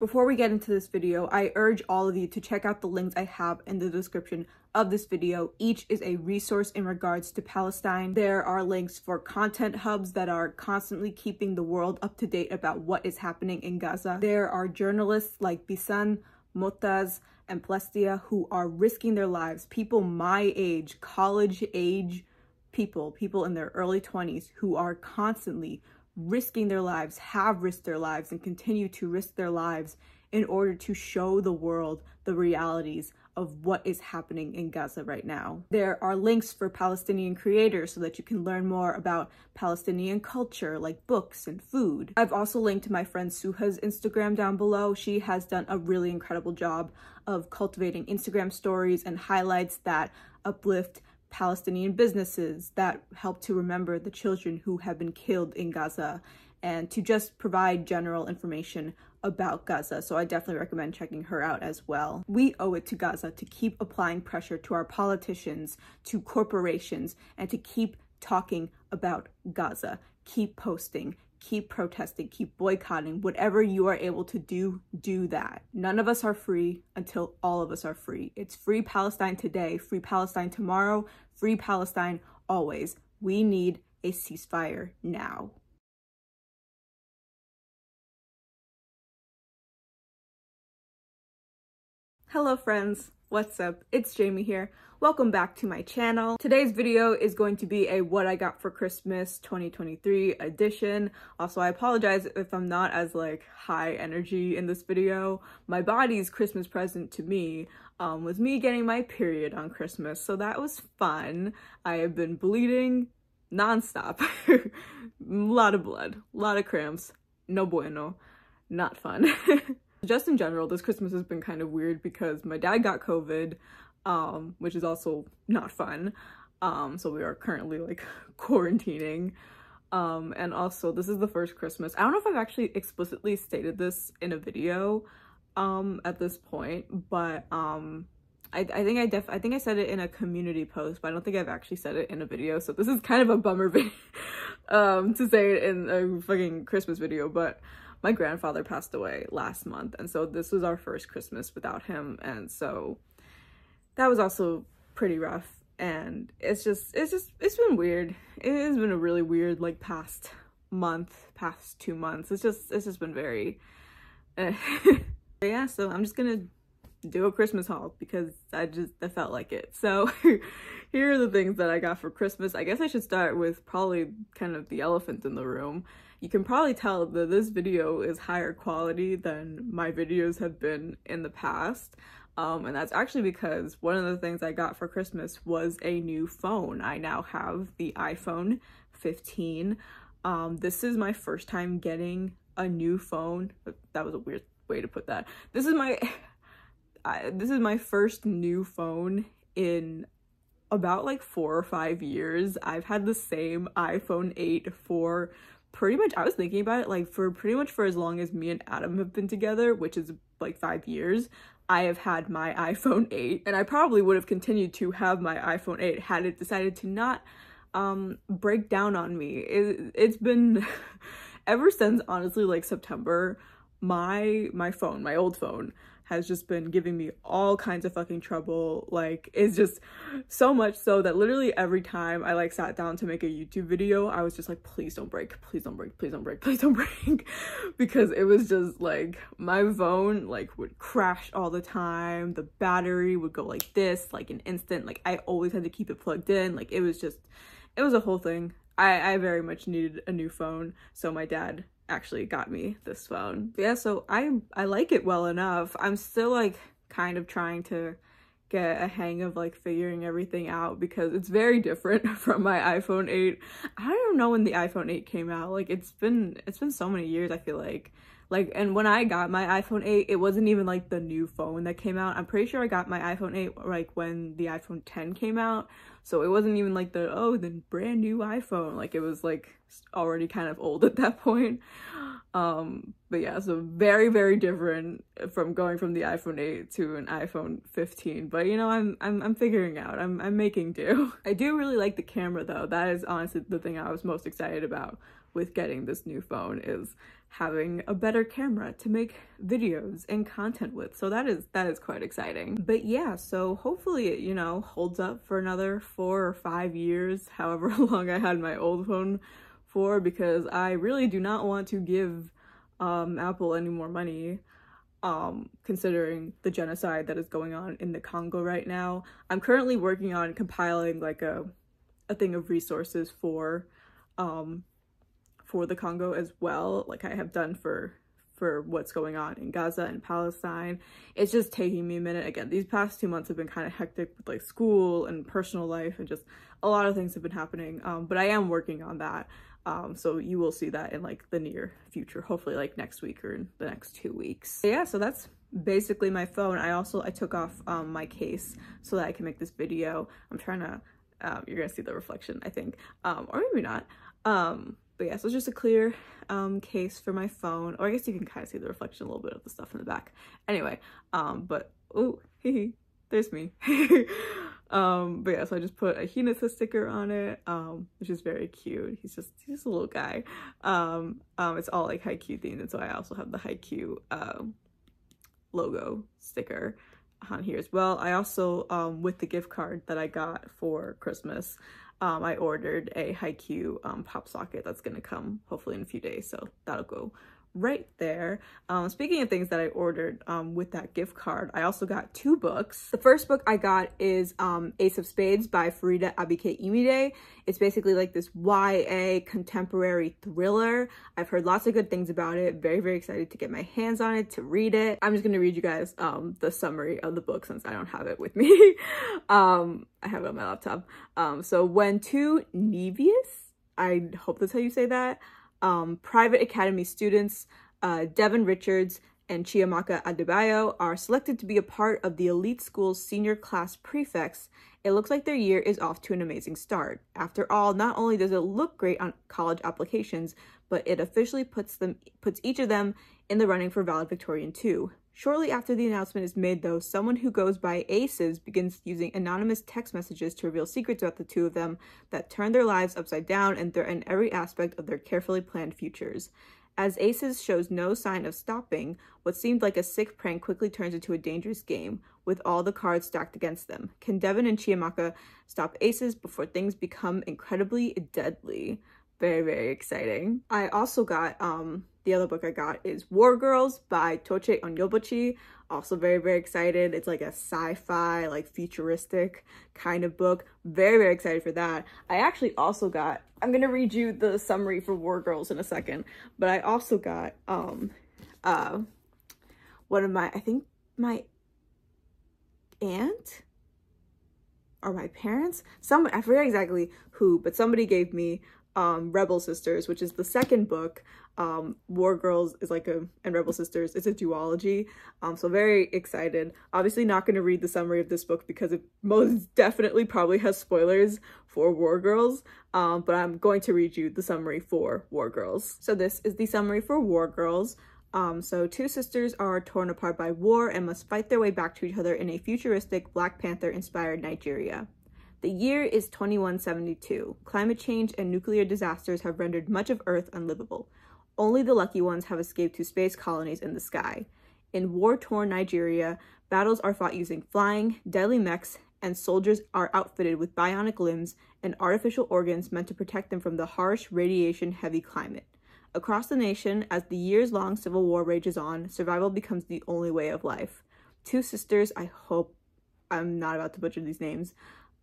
Before we get into this video, I urge all of you to check out the links I have in the description of this video. Each is a resource in regards to Palestine. There are links for content hubs that are constantly keeping the world up to date about what is happening in Gaza. There are journalists like Bisan, Motaz, and Plestia who are risking their lives. People my age, college age people in their early 20s who are constantly risking their lives, have risked their lives, and continue to risk their lives in order to show the world the realities of what is happening in Gaza right now. There are links for Palestinian creators so that you can learn more about Palestinian culture, like books and food. I've also linked my friend Suha's Instagram down below. She has done a really incredible job of cultivating Instagram stories and highlights that uplift Palestinian businesses, that help to remember the children who have been killed in Gaza, and to just provide general information about Gaza. So I definitely recommend checking her out as well. We owe it to Gaza to keep applying pressure to our politicians, to corporations, and to keep talking about Gaza. Keep posting, keep protesting, keep boycotting. Whatever you are able to do, do that. None of us are free until all of us are free. It's free Palestine today, free Palestine tomorrow, free Palestine always. We need a ceasefire now. Hello friends, what's up? It's Jamie here. Welcome back to my channel. Today's video is going to be a what I got for Christmas 2023 edition. Also, I apologize if I'm not as high energy in this video. My body's Christmas present to me was me getting my period on Christmas, so that was fun. I have been bleeding nonstop. A lot of blood, a lot of cramps. No bueno, not fun. Just in general, this Christmas has been kind of weird because my dad got COVID, which is also not fun. So we are currently quarantining. And also this is the first Christmas. I don't know if I've actually explicitly stated this in a video at this point, but I think I said it in a community post, but I don't think I've actually said it in a video. So this is kind of a bummer to say it in a fucking Christmas video, but my grandfather passed away last month, and so this was our first Christmas without him, and so that was also pretty rough. And it's been weird. It has been a really weird past 2 months. It's just been very yeah, so I'm just gonna do a Christmas haul because I felt like it. So here are the things that I got for Christmas. I guess I should start with probably kind of the elephant in the room. You can probably tell that this video is higher quality than my videos have been in the past. And that's actually because one of the things I got for Christmas was a new phone. I now have the iPhone 15. This is my first time getting a new phone. That was a weird way to put that. This is my first new phone in about 4 or 5 years. I've had the same iPhone 8 for pretty much, I was thinking about it, for pretty much for as long as me and Adam have been together, which is 5 years. I have had my iPhone 8, and I probably would have continued to have my iPhone 8 had it decided to not break down on me. It's been ever since, honestly, September, my phone, my old phone, has just been giving me all kinds of fucking trouble. It's just so much so that literally every time I sat down to make a YouTube video, I was just please don't break, please don't break, please don't break, please don't break. Because it was just my phone would crash all the time. The battery would go this an instant. I always had to keep it plugged in. It was a whole thing. I very much needed a new phone, so my dad actually got me this phone. But yeah, so I like it well enough. I'm still kind of trying to get a hang of like figuring everything out because it's very different from my iPhone 8. I don't know when the iPhone 8 came out. Like it's been so many years, I feel like, and when I got my iPhone 8, it wasn't even like the new phone that came out. I'm pretty sure I got my iPhone 8 like when the iPhone 10 came out. So it wasn't even like the brand new iPhone. Like it was like already kind of old at that point. But yeah, so very, very different from going from the iPhone 8 to an iPhone 15. But you know, I'm figuring out. I'm making do. I do really like the camera though. That is honestly the thing I was most excited about with getting this new phone is having a better camera to make videos and content with. So that is quite exciting. But yeah, so hopefully it, you know, holds up for another 4 or 5 years, however long I had my old phone for, because I really do not want to give Apple any more money, considering the genocide that is going on in the Congo right now. I'm currently working on compiling like a thing of resources for the Congo as well, like I have done for what's going on in Gaza and Palestine. It's just taking me a minute. Again, these past 2 months have been kind of hectic with like school and personal life, and just a lot of things have been happening, but I am working on that. So you will see that in like the near future, hopefully like next week or in the next 2 weeks. Yeah, so that's basically my phone. I took off my case so that I can make this video. I'm trying to, you're gonna see the reflection, I think, or maybe not. But yeah, so it's just a clear case for my phone. Or I guess you can kind of see the reflection a little bit of the stuff in the back. Anyway, but, oh, there's me. But yeah, so I just put a Hinata sticker on it, which is very cute. He's just a little guy. It's all like Haikyuu themed, and so I also have the Haikyuu logo sticker on here as well. I also, with the gift card that I got for Christmas, I ordered a Haikyuu pop socket that's gonna come hopefully in a few days, so that'll go right there. Speaking of things that I ordered with that gift card, I also got 2 books. The first book I got is Ace of Spades by Farida Abike Imide. It's basically like this YA contemporary thriller. I've heard lots of good things about it. Very, very excited to get my hands on it, to read it. I'm just gonna read you guys the summary of the book since I don't have it with me. I have it on my laptop. So when 2 Nevious, I hope that's how you say that, private academy students, Devin Richards and Chiamaka Adebayo, are selected to be a part of the elite school's senior class prefects, it looks like their year is off to an amazing start. After all, not only does it look great on college applications, but it officially puts each of them in the running for valedictorian too. Shortly after the announcement is made, though, someone who goes by Aces begins using anonymous text messages to reveal secrets about the 2 of them that turn their lives upside down and threaten every aspect of their carefully planned futures. As Aces shows no sign of stopping, what seemed like a sick prank quickly turns into a dangerous game, with all the cards stacked against them. Can Devin and Chiamaka stop Aces before things become incredibly deadly? Very, very exciting. I also got, the other book I got is War Girls by Toche Onyobuchi. Also very, very excited. It's like a sci-fi, like futuristic kind of book. Very, very excited for that. I actually also got, I'm gonna read you the summary for War Girls in a second, but I also got, one of my, I think my aunt or my parents, someone, I forget exactly who, but somebody gave me Rebel Sisters, which is the second book. War Girls is like and Rebel Sisters, it's a duology. So very excited. Obviously not going to read the summary of this book because it most definitely probably has spoilers for War Girls, but I'm going to read you the summary for War Girls. So this is the summary for War Girls. So 2 sisters are torn apart by war and must fight their way back to each other in a futuristic Black Panther-inspired Nigeria. The year is 2172. Climate change and nuclear disasters have rendered much of Earth unlivable. Only the lucky ones have escaped to space colonies in the sky. In war-torn Nigeria, battles are fought using flying, deadly mechs, and soldiers are outfitted with bionic limbs and artificial organs meant to protect them from the harsh, radiation-heavy climate. Across the nation, as the years-long civil war rages on, survival becomes the only way of life. 2 sisters, I hope I'm not about to butcher these names,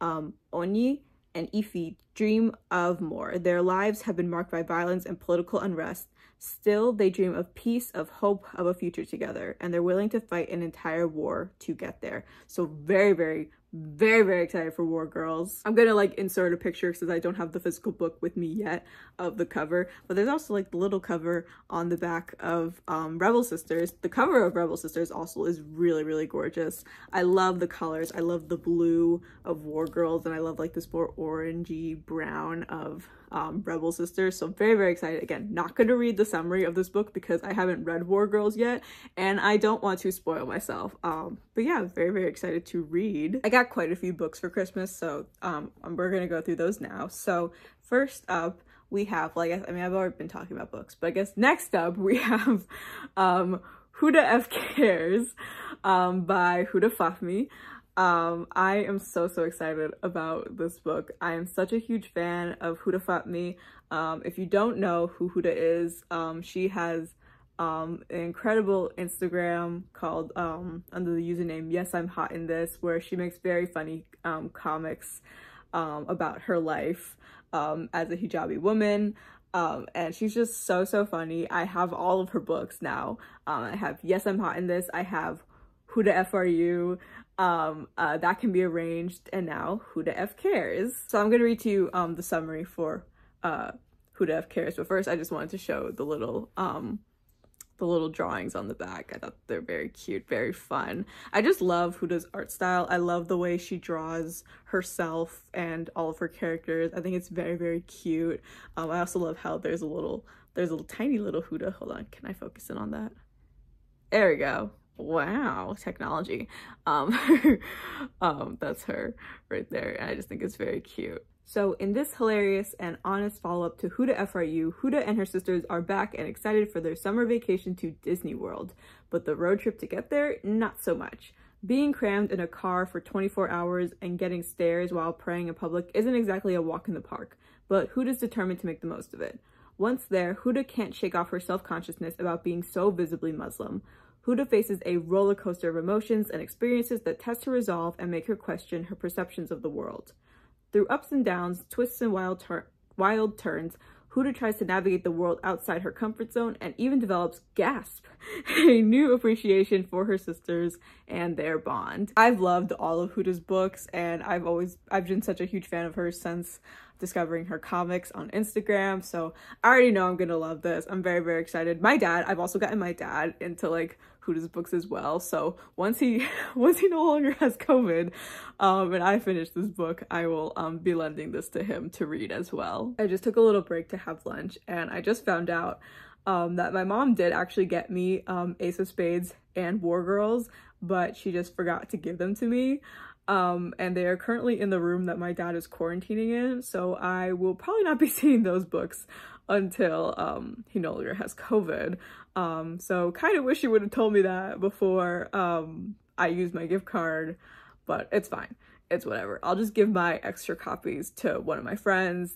Onyi and Ifi, dream of more. Their lives have been marked by violence and political unrest. Still, they dream of peace, of hope, of a future together, and they're willing to fight an entire war to get there. So very, very, very, very excited for War Girls. I'm gonna like insert a picture since I don't have the physical book with me yet of the cover, but there's also like the little cover on the back of Rebel Sisters. The cover of Rebel Sisters also is really, really gorgeous. I love the colors. I love the blue of War Girls, and I love like this more orangey brown of Rebel Sisters. So very, very excited. Again, not going to read the summary of this book because I haven't read War Girls yet and I don't want to spoil myself. But yeah, very, very excited to read. I got quite a few books for Christmas, so we're going to go through those now. So first up, we have, like, I mean, I've already been talking about books, but I guess next up we have Huda F. Cares by Huda Fahmy. I am so excited about this book. I am such a huge fan of Huda Fahmy. If you don't know who Huda is, she has an incredible Instagram called under the username Yes I'm Hot in This, where she makes very funny comics about her life as a hijabi woman. And she's just so funny. I have all of her books now. I have Yes I'm Hot in This, I have Huda FRU, That Can Be Arranged, and now Huda F. Cares. So I'm gonna read to you the summary for Huda F. Cares, but first I just wanted to show the little drawings on the back. I thought they're very cute, very fun. I just love Huda's art style. I love the way she draws herself and all of her characters. I think it's very cute. I also love how there's a tiny little Huda. Hold on, can I focus in on that? There we go. Wow, technology. That's her right there, and I just think it's very cute. So in this hilarious and honest follow-up to Huda FRU, Huda and her sisters are back and excited for their summer vacation to Disney World. But the road trip to get there, not so much. Being crammed in a car for 24 hours and getting stares while praying in public isn't exactly a walk in the park, but Huda's determined to make the most of it. Once there, Huda can't shake off her self-consciousness about being so visibly Muslim. Huda faces a roller coaster of emotions and experiences that test her resolve and make her question her perceptions of the world. Through ups and downs, twists and wild turns, Huda tries to navigate the world outside her comfort zone and even develops, gasp, a new appreciation for her sisters and their bond. I've loved all of Huda's books, and I've been such a huge fan of hers since discovering her comics on Instagram, so I already know I'm gonna love this. I'm very excited. I've also gotten my dad into like Huda's books as well, so once he no longer has COVID and I finish this book, I will be lending this to him to read as well. I just took a little break to have lunch, and I just found out that my mom did actually get me Ace of Spades and War Girls, but she just forgot to give them to me. And they are currently in the room that my dad is quarantining in, so I will probably not be seeing those books until he no longer has COVID. So kind of wish you would have told me that before I used my gift card, but it's fine. It's whatever. I'll just give my extra copies to one of my friends.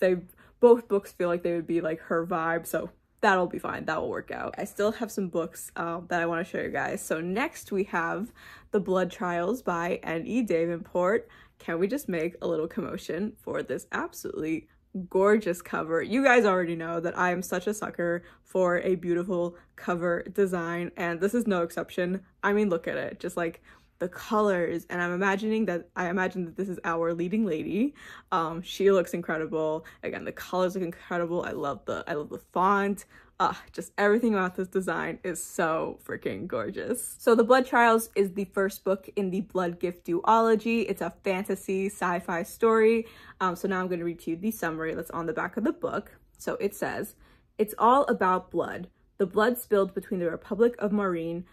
Both books feel like they would be like her vibe, so that'll be fine. That will work out. I still have some books that I want to show you guys. So next we have The Blood Trials by N.E. Davenport. Can we just make a little commotion for this absolutely gorgeous cover? You guys already know that I am such a sucker for a beautiful cover design, and this is no exception. I mean, look at it. Just like the colors, and I imagine that this is our leading lady. She looks incredible. Again, the colors look incredible. I love the font. Just everything about this design is so freaking gorgeous. So The Blood Trials is the first book in the Blood Gift duology. It's a fantasy sci-fi story. So now I'm going to read to you the summary that's on the back of the book. So it says, "It's all about blood. The blood spilled between the Republic of Marine,"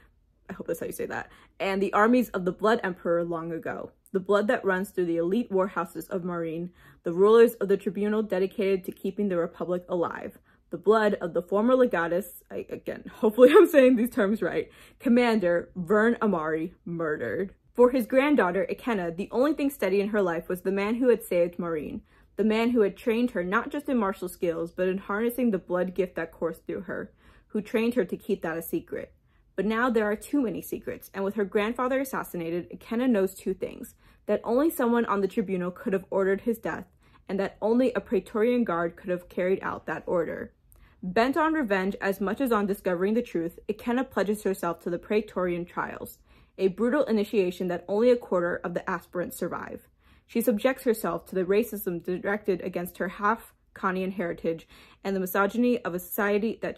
I hope that's how you say that, "and the armies of the Blood Emperor long ago. The blood that runs through the elite warhouses of Marine, the rulers of the tribunal dedicated to keeping the Republic alive. The blood of the former legatus," again, hopefully I'm saying these terms right, "Commander Vern Amari, murdered. For his granddaughter, Ikenna, the only thing steady in her life was the man who had saved Marine, the man who had trained her not just in martial skills, but in harnessing the blood gift that coursed through her, who trained her to keep that a secret. But now there are too many secrets, and with her grandfather assassinated, Ikenna knows two things: that only someone on the tribunal could have ordered his death, and that only a Praetorian guard could have carried out that order. Bent on revenge as much as on discovering the truth, Ikenna pledges herself to the Praetorian trials, a brutal initiation that only a quarter of the aspirants survive. She subjects herself to the racism directed against her half-Khanian heritage and the misogyny of a society that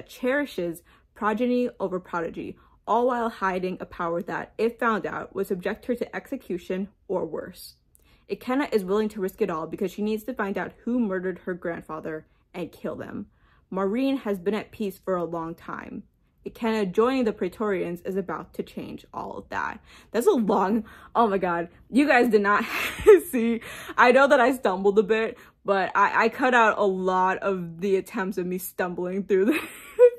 cherishes progeny over prodigy, all while hiding a power that, if found out, would subject her to execution or worse. Ikenna is willing to risk it all because she needs to find out who murdered her grandfather and kill them. Marine has been at peace for a long time. Ikenna joining the Praetorians is about to change all of that." That's a long, oh my god, you guys did not see. I know that I stumbled a bit, but I cut out a lot of the attempts of me stumbling through the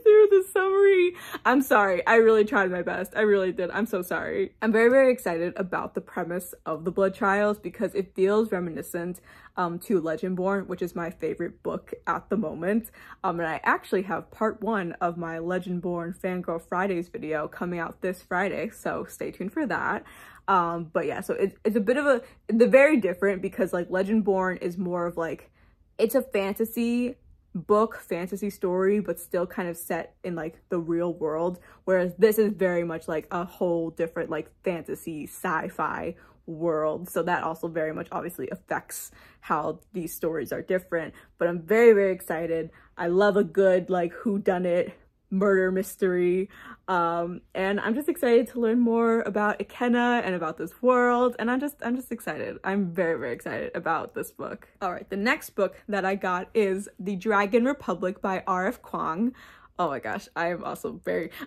through the summary. I'm sorry. I really tried my best. I really did. I'm so sorry. I'm very, very excited about the premise of the Blood Trials because it feels reminiscent to Legendborn, which is my favorite book at the moment. And I actually have part 1 of my Legendborn Fangirl Fridays video coming out this Friday, so stay tuned for that. But yeah, so it's a bit of they're very different because like Legendborn is more of like, it's a fantasy book, fantasy story, but still kind of set in like the real world, whereas this is very much like a whole different like fantasy sci-fi world. So that also very much obviously affects how these stories are different, but I'm very, very excited. I love a good like whodunit murder mystery, and I'm just excited to learn more about Ekenna and about this world, and I'm just excited. I'm very, very excited about this book. All right, the next book that I got is The Dragon Republic by R.F. Kuang. Oh my gosh, I am also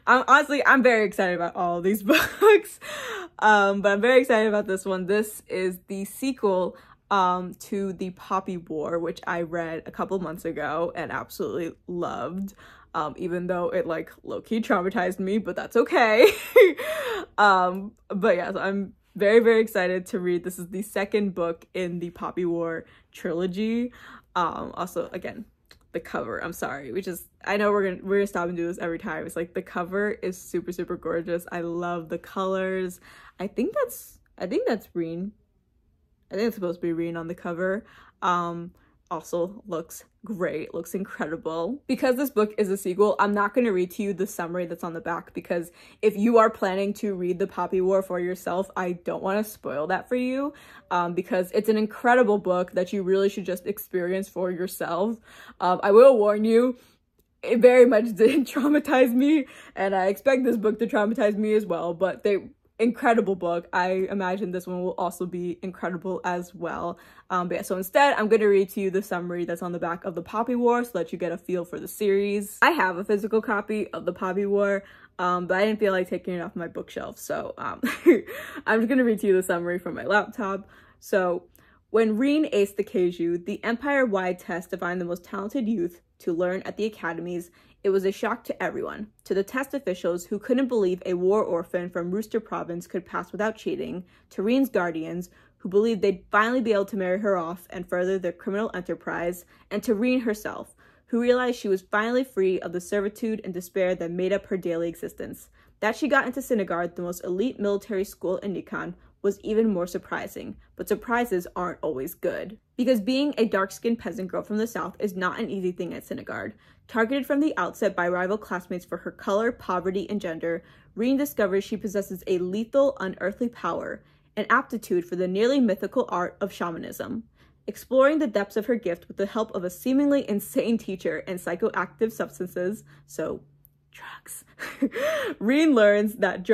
I'm very excited about all of these books, but I'm very excited about this one. This is the sequel to The Poppy War, which I read a couple months ago and absolutely loved. Even though it like low-key traumatized me, but that's okay. But yeah, so I'm very, very excited to read. This is the second book in the Poppy War trilogy. Also, again, the cover, I'm sorry, I know we're gonna stop and do this every time. It's like the cover is super, super gorgeous. I love the colors. I think that's Reen. I think it's supposed to be Reen on the cover. Also looks great, looks incredible. Because this book is a sequel, I'm not going to read to you the summary that's on the back, because if you are planning to read The Poppy War for yourself, I don't want to spoil that for you, because it's an incredible book that you really should just experience for yourself. I will warn you, it very much did traumatize me, and I expect this book to traumatize me as well, but incredible book. I imagine this one will also be incredible as well. But yeah, so instead, I'm going to read to you the summary that's on the back of The Poppy War so that you get a feel for the series. I have a physical copy of The Poppy War, but I didn't feel like taking it off my bookshelf, so I'm just going to read to you the summary from my laptop. So, when Reen aced the Keiju, the empire-wide test to find the most talented youth to learn at the academies, it was a shock to everyone. To the test officials who couldn't believe a war orphan from Rooster Province could pass without cheating, to Reen's guardians who believed they'd finally be able to marry her off and further their criminal enterprise, and to Reen herself, who realized she was finally free of the servitude and despair that made up her daily existence. That she got into Sinigard, the most elite military school in Nikan, was even more surprising, but surprises aren't always good. Because being a dark-skinned peasant girl from the south is not an easy thing at Sinigard. Targeted from the outset by rival classmates for her color, poverty, and gender, Reen discovers she possesses a lethal, unearthly power, an aptitude for the nearly mythical art of shamanism. Exploring the depths of her gift with the help of a seemingly insane teacher and psychoactive substances, so drugs, Reen learns that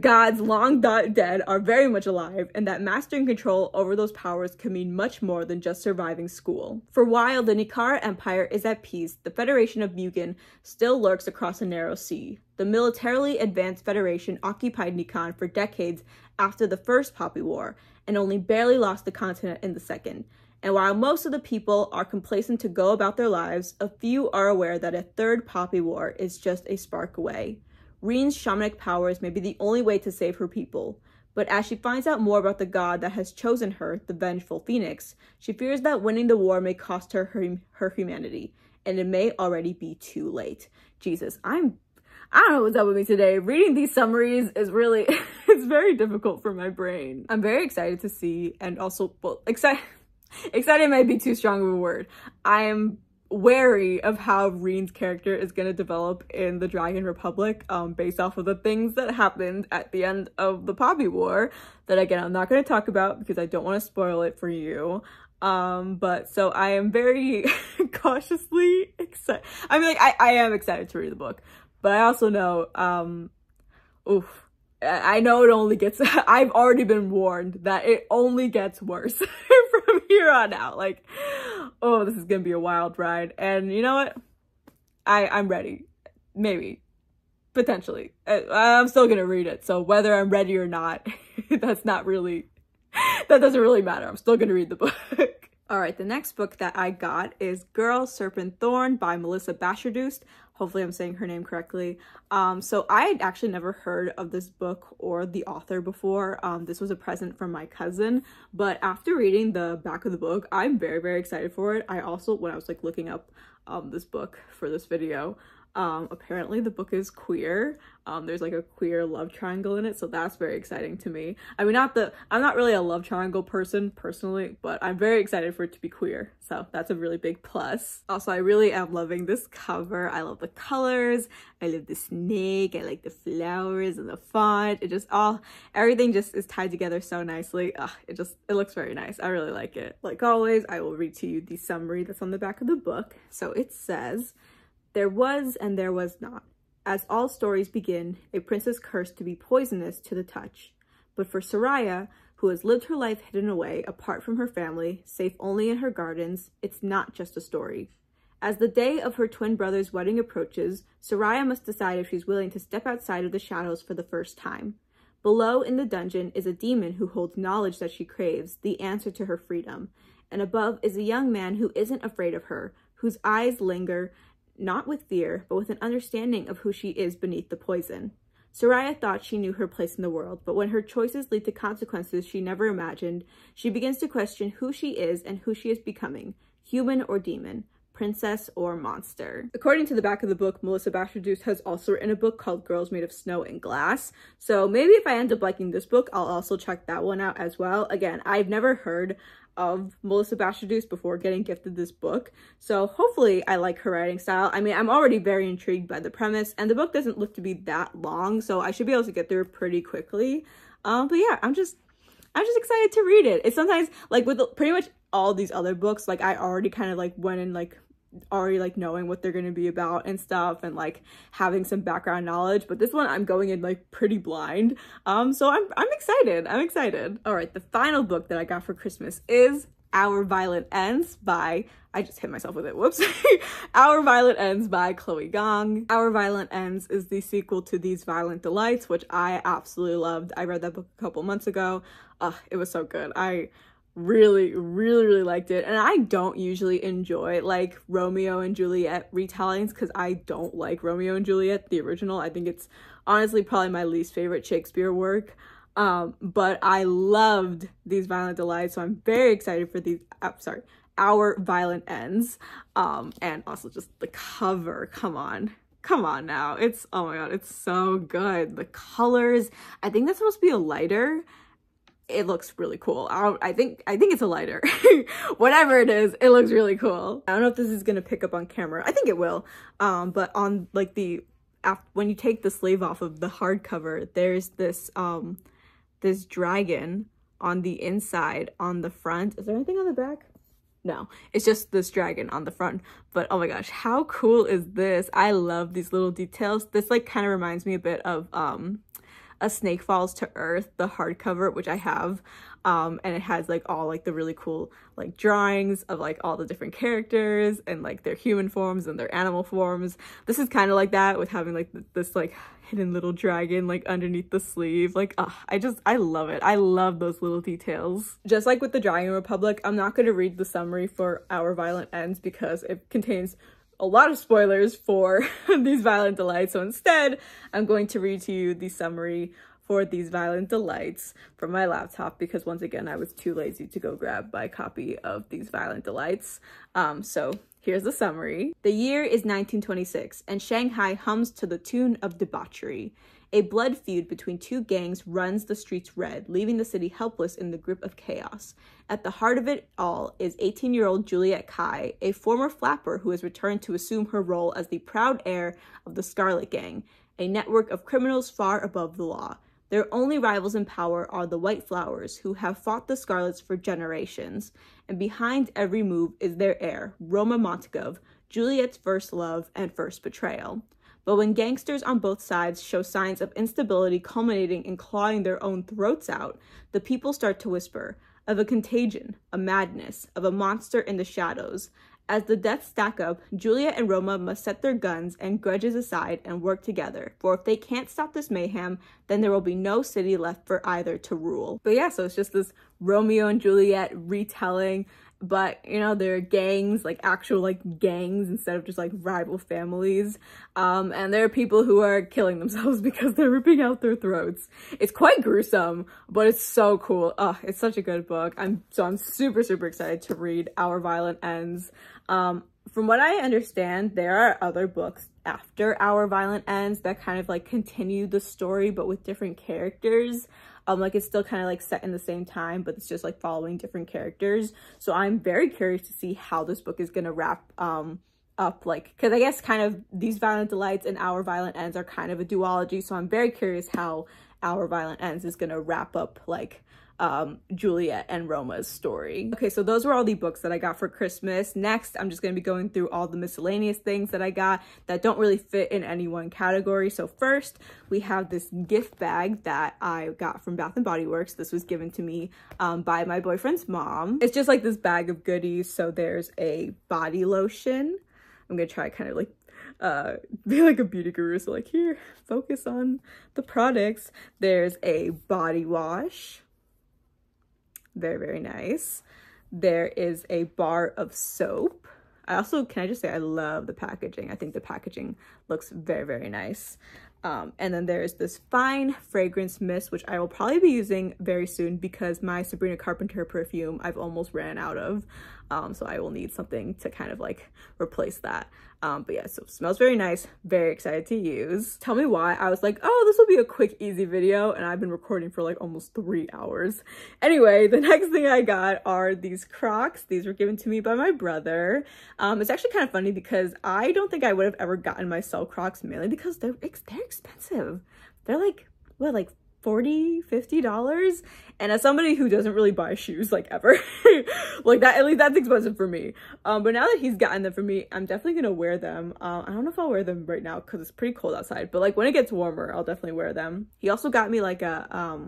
gods long dead are very much alive, and that mastering control over those powers can mean much more than just surviving school. For while the Nikara Empire is at peace, the Federation of Mugen still lurks across a narrow sea. The militarily advanced Federation occupied Nikan for decades after the First Poppy War, and only barely lost the continent in the second. And while most of the people are complacent to go about their lives, a few are aware that a third Poppy War is just a spark away. Reen's shamanic powers may be the only way to save her people, but as she finds out more about the god that has chosen her, the Vengeful Phoenix, she fears that winning the war may cost her her humanity, and it may already be too late. Jesus, I don't know what's up with me today. Reading these summaries is really, it's very difficult for my brain. I'm very excited to see, and also, well, excited might be too strong of a word. I am wary of how Reen's character is going to develop in the Dragon Republic, based off of the things that happened at the end of the Poppy War, that again, I'm not going to talk about because I don't want to spoil it for you. But so I am very cautiously excited. I mean, like, I am excited to read the book, but I also know, I know it only gets, I've already been warned that it only gets worse from here on out. Like, oh, this is gonna be a wild ride. And you know what? I'm ready. Maybe. Potentially. I'm still gonna read it. So whether I'm ready or not, that's not really that doesn't really matter. I'm still gonna read the book. All right, the next book that I got is Girl, Serpent, Thorn by Melissa Bashardoust. Hopefully I'm saying her name correctly. So I had actually never heard of this book or the author before. This was a present from my cousin, but after reading the back of the book, I'm very, very excited for it. I also, when I was like looking up this book for this video, apparently the book is queer. There's like a queer love triangle in it, so that's very exciting to me. I mean, I'm not really a love triangle person personally, but I'm very excited for it to be queer, so that's a really big plus. Also, I really am loving this cover. I love the colors, I love the snake, I like the flowers and the font. It just everything just is tied together so nicely. It looks very nice. I really like it. Like always, I will read to you the summary that's on the back of the book. So it says, "There was and there was not. As all stories begin, a princess cursed to be poisonous to the touch. But for Soraya, who has lived her life hidden away, apart from her family, safe only in her gardens, it's not just a story. As the day of her twin brother's wedding approaches, Soraya must decide if she's willing to step outside of the shadows for the first time. Below in the dungeon is a demon who holds knowledge that she craves, the answer to her freedom. And above is a young man who isn't afraid of her, whose eyes linger, not with fear, but with an understanding of who she is beneath the poison. Soraya thought she knew her place in the world, but when her choices lead to consequences she never imagined, she begins to question who she is and who she is becoming, human or demon, princess or monster." According to the back of the book, Melissa Bashardoust has also written a book called Girls Made of Snow and Glass. So maybe if I end up liking this book, I'll also check that one out as well. Again, I've never heard of Melissa Bashardoust before getting gifted this book, so hopefully I like her writing style. I mean, I'm already very intrigued by the premise, and the book doesn't look to be that long, so I should be able to get through it pretty quickly. But yeah, I'm just excited to read it. It's sometimes like with pretty much all these other books, like I already kind of like went in like already like knowing what they're going to be about and stuff, and like having some background knowledge, but this one I'm going in like pretty blind. So I'm excited. All right, the final book that I got for Christmas is Our Violet Ends by, I just hit myself with it, whoops. Our Violet Ends by Chloe Gong. Our Violet Ends is the sequel to These Violent Delights, which I absolutely loved. I read that book a couple months ago. It was so good. I really liked it, and I don't usually enjoy like Romeo and Juliet retellings because I don't like Romeo and Juliet the original. I think it's honestly probably my least favorite Shakespeare work, but I loved These Violent Delights, so I'm very excited for Our Violent Ends, and also just the cover. Come on now, it's, oh my god, it's so good. The colors, I think that's supposed to be a lighter. It looks really cool. I think it's a lighter. Whatever it is, it looks really cool. I don't know if this is gonna pick up on camera. I think it will. But on like when you take the sleeve off of the hardcover, there's this this dragon on the inside on the front. Is there anything on the back? No, it's just this dragon on the front. But oh my gosh, how cool is this? I love these little details. This like kind of reminds me a bit of A Snake Falls to Earth, the hardcover, which I have, and it has like all like the really cool like drawings of like all the different characters and like their human forms and their animal forms. This is kind of like that, with having like this like hidden little dragon like underneath the sleeve. Like I love it. I love those little details. Just like with the Dragon Republic, I'm not going to read the summary for Our Violent Ends because it contains a lot of spoilers for These Violent Delights, so instead I'm going to read to you the summary for These Violent Delights from my laptop, because once again I was too lazy to go grab my copy of These Violent Delights. So here's the summary. The year is 1926 and Shanghai hums to the tune of debauchery. A blood feud between two gangs runs the streets red, leaving the city helpless in the grip of chaos. At the heart of it all is 18-year-old Juliet Kai, a former flapper who has returned to assume her role as the proud heir of the Scarlet Gang, a network of criminals far above the law. Their only rivals in power are the White Flowers, who have fought the Scarlets for generations. And behind every move is their heir, Roma Montagov, Juliet's first love and first betrayal. But when gangsters on both sides show signs of instability culminating in clawing their own throats out, the people start to whisper of a contagion, a madness, of a monster in the shadows, As the deaths stack up, Juliet and Roma must set their guns and grudges aside and work together, for if they can't stop this mayhem, then there will be no city left for either to rule. But yeah, so it's just this Romeo and Juliet retelling, but you know, they're gangs, like actual like gangs instead of just like rival families. And there are people who are killing themselves because they're ripping out their throats. It's quite gruesome, but it's so cool. Oh, it's such a good book. I'm super excited to read Our Violent Ends. From what I understand, there are other books after Our Violent Ends that kind of like continue the story but with different characters. Like it's still kind of like set in the same time, but it's just like following different characters. So I'm very curious to see how this book is gonna wrap up, like, because I guess kind of These Violent Delights and Our Violent Ends are kind of a duology. So I'm very curious how Our Violent Ends is gonna wrap up like Juliet and Roma's story. Okay, so those were all the books that I got for Christmas. Next, I'm just going to be going through all the miscellaneous things that I got that don't really fit in any one category. So first, we have this gift bag that I got from Bath & Body Works. This was given to me by my boyfriend's mom. It's just like this bag of goodies. So there's a body lotion. I'm going to try kind of like be like a beauty guru, so like, here, focus on the products. There's a body wash. Very nice. There is a bar of soap. Can I just say I love the packaging. I think the packaging looks very nice. And then there's this fine fragrance mist, which I will probably be using very soon because my Sabrina Carpenter perfume I've almost ran out of. So I will need something to kind of like replace that. But yeah, so it smells very nice, very excited to use. Tell me why I was like, oh, this will be a quick, easy video, and I've been recording for like almost 3 hours. Anyway, the next thing I got are these Crocs. These were given to me by my brother. It's actually kind of funny because I don't think I would have ever gotten myself Crocs, mainly because they're expensive. They're like, what, like $40, $50? And as somebody who doesn't really buy shoes like ever, like that, at least that's expensive for me. But now that he's gotten them for me, I'm definitely gonna wear them. I don't know if I'll wear them right now because it's pretty cold outside, but like when it gets warmer, I'll definitely wear them. He also got me like a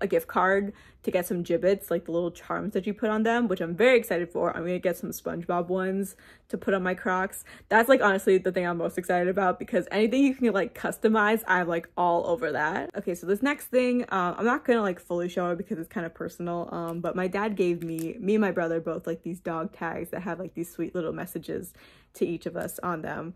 gift card to get some Jibbits, like the little charms that you put on them, which I'm very excited for. I'm gonna get some SpongeBob ones to put on my Crocs. That's like honestly the thing I'm most excited about because anything you can like customize, I'm like all over that. Okay, so this next thing, I'm not gonna like fully show it because it's kind of personal, but my dad gave me and my brother both like these dog tags that have like these sweet little messages to each of us on them.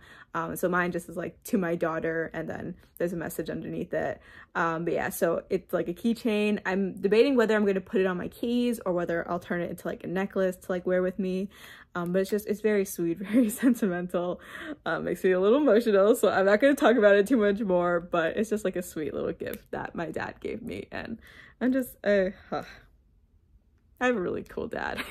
So mine just is like to my daughter, and then there's a message underneath it. But yeah, so it's like a keychain. I'm debating whether I'm going to put it on my keys or whether I'll turn it into like a necklace to like wear with me. But it's very sweet, very sentimental. Makes me a little emotional, so I'm not going to talk about it too much more, but it's just like a sweet little gift that my dad gave me, and I'm just I have a really cool dad.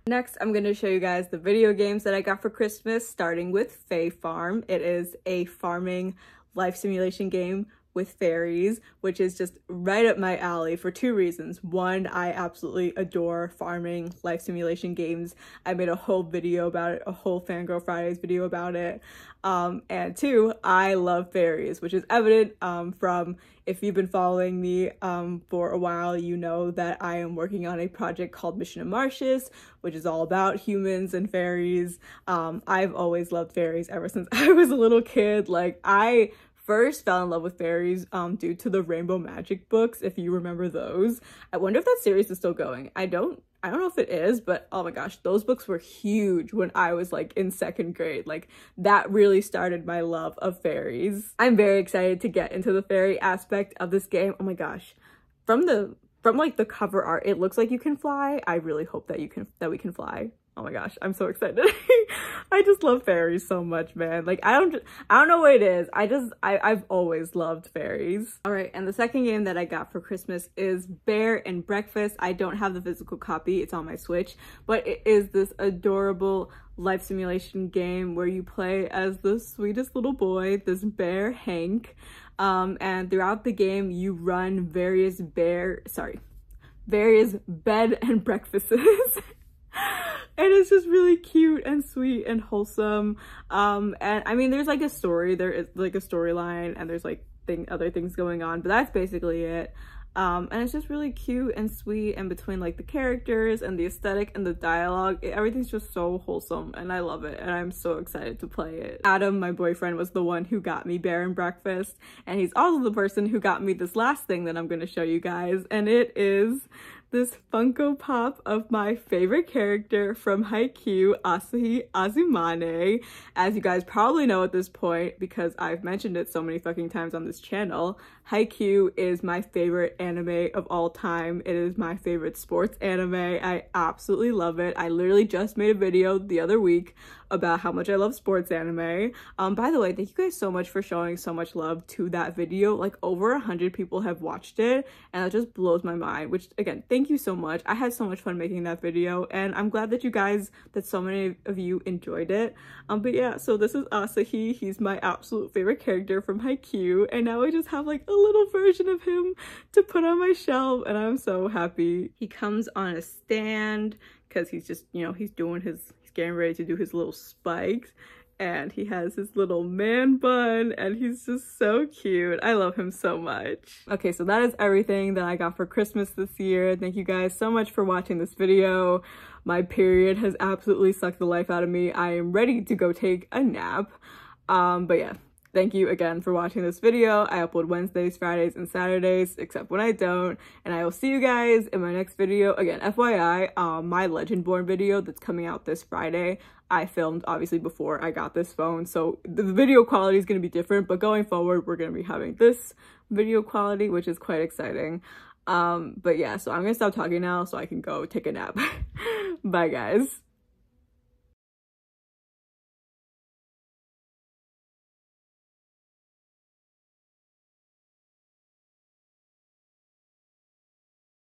Next, I'm going to show you guys the video games that I got for Christmas, starting with Fae Farm. It is a farming life simulation game with fairies, which is just right up my alley for 2 reasons. One, I absolutely adore farming life simulation games. I made a whole video about it, a whole Fangirl Fridays video about it. And 2, I love fairies, which is evident from, if you've been following me for a while, you know that I am working on a project called Mission Amarcius, which is all about humans and fairies. I've always loved fairies ever since I was a little kid. Like, I first fell in love with fairies due to the Rainbow Magic books, if you remember those. I wonder if that series is still going. I don't know if it is, but oh my gosh, those books were huge when I was like in 2nd grade. Like, that really started my love of fairies. I'm very excited to get into the fairy aspect of this game. Oh my gosh, from like the cover art, it looks like you can fly. I really hope that we can fly. Oh my gosh, I'm so excited. I just love fairies so much, man. Like, I don't know what it is. I've always loved fairies. All right, and the second game that I got for Christmas is Bear and Breakfast. I don't have the physical copy, it's on my Switch, but it is this adorable life simulation game where you play as the sweetest little boy, this bear, Hank. And throughout the game, you run various bed and breakfasts. And it's just really cute and sweet and wholesome. And I mean, there's like a story, there is like a storyline, and there's like other things going on, but that's basically it. And it's just really cute and sweet, and between like the characters and the aesthetic and the dialogue, everything's just so wholesome and I love it and I'm so excited to play it. Adam, my boyfriend, was the one who got me Bear and Breakfast, and he's also the person who got me this last thing that I'm going to show you guys, and it is this Funko Pop of my favorite character from Haikyuu, Asahi Azumane. As you guys probably know at this point, because I've mentioned it so many fucking times on this channel, Haikyuu is my favorite anime of all time. It is my favorite sports anime. I absolutely love it. I literally just made a video the other week about how much I love sports anime. By the way, thank you guys so much for showing so much love to that video. Like over 100 people have watched it, and that just blows my mind, which again, thank you so much. I had so much fun making that video, and I'm glad that that so many of you enjoyed it. But yeah, so this is Asahi. He's my absolute favorite character from Haikyuu, and now I just have like a little version of him to put on my shelf, and I'm so happy. He comes on a stand because he's just, you know, he's getting ready to do his little spikes, and he has his little man bun, and he's just so cute. I love him so much. Okay, so that is everything that I got for Christmas this year. Thank you guys so much for watching this video. My period has absolutely sucked the life out of me. I am ready to go take a nap. But yeah, thank you again for watching this video. I upload Wednesdays, Fridays, and Saturdays, except when I don't. And I will see you guys in my next video. Again, FYI, my Legendborn video that's coming out this Friday, I filmed obviously before I got this phone, so the video quality is going to be different, but going forward, we're going to be having this video quality, which is quite exciting. But yeah, so I'm going to stop talking now so I can go take a nap. Bye, guys.